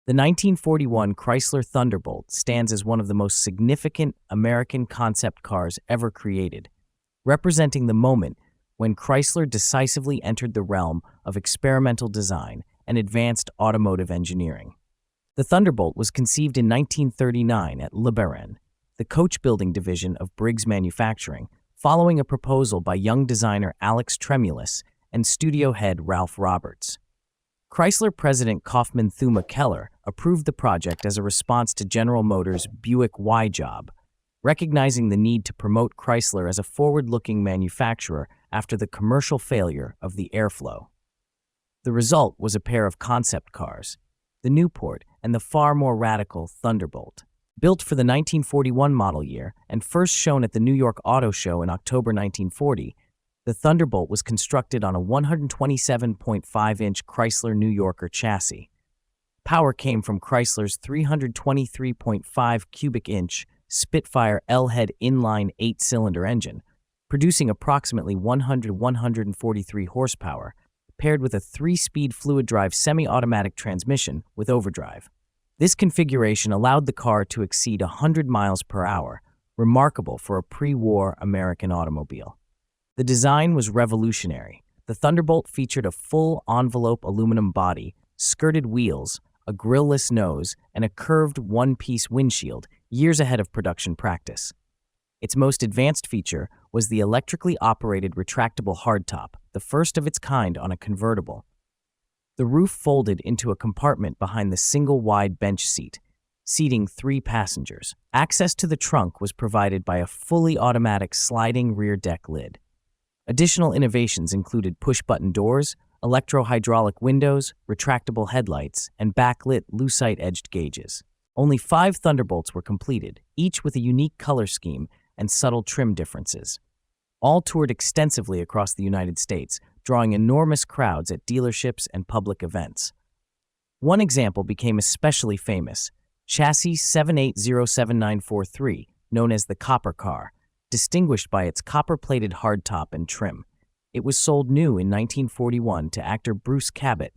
The 1941 Chrysler Thunderbolt stands as one of the most significant American concept cars ever created, representing the moment when Chrysler decisively entered the realm of experimental design and advanced automotive engineering. The Thunderbolt was conceived in 1939 at LeBaron, the coach-building division of Briggs Manufacturing, following a proposal by young designer Alex Tremulis and studio head Ralph Roberts. Chrysler President Kaufman Thuma Keller approved the project as a response to General Motors' Buick Y-Job, recognizing the need to promote Chrysler as a forward-looking manufacturer after the commercial failure of the Airflow. The result was a pair of concept cars, the Newport and the far more radical Thunderbolt. Built for the 1941 model year and first shown at the New York Auto Show in October 1940, the Thunderbolt was constructed on a 127.5-inch Chrysler New Yorker chassis. Power came from Chrysler's 323.5 cubic-inch Spitfire L-head inline-eight cylinder engine, producing approximately 143 horsepower, paired with a 3-speed fluid-drive semi-automatic transmission with overdrive. This configuration allowed the car to exceed 100 miles per hour, remarkable for a pre-war American automobile. The design was revolutionary. The Thunderbolt featured a full-envelope aluminum body, skirted wheels, a grille-less nose, and a curved one-piece windshield, years ahead of production practice. Its most advanced feature was the electrically operated retractable hardtop, the first of its kind on a convertible. The roof folded into a compartment behind the single-wide bench seat, seating 3 passengers. Access to the trunk was provided by a fully automatic sliding rear deck lid. Additional innovations included push-button doors, electro-hydraulic windows, retractable headlights, and backlit lucite-edged gauges. Only 5 Thunderbolts were completed, each with a unique color scheme and subtle trim differences. All toured extensively across the United States, drawing enormous crowds at dealerships and public events. One example became especially famous: chassis 7807943, known as the Copper Car, distinguished by its copper-plated hardtop and trim. It was sold new in 1941 to actor Bruce Cabot,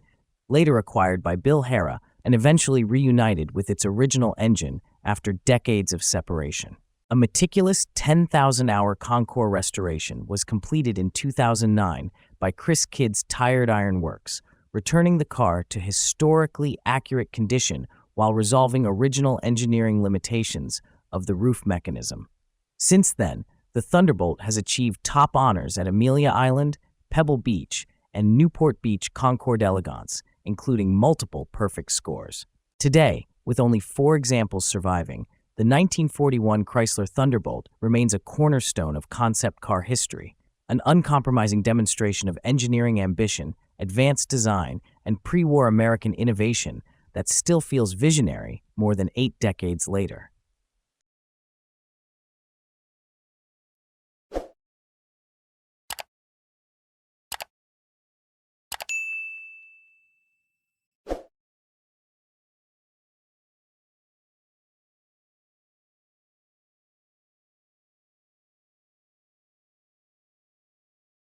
later acquired by Bill Harrah, and eventually reunited with its original engine after decades of separation. A meticulous 10,000-hour concours restoration was completed in 2009 by Chris Kidd's Tired Iron Works, returning the car to historically accurate condition while resolving original engineering limitations of the roof mechanism. Since then, the Thunderbolt has achieved top honors at Amelia Island, Pebble Beach, and Newport Beach Concours d'Elegance, including multiple perfect scores. Today, with only 4 examples surviving, the 1941 Chrysler Thunderbolt remains a cornerstone of concept car history, an uncompromising demonstration of engineering ambition, advanced design, and pre-war American innovation that still feels visionary more than 8 decades later.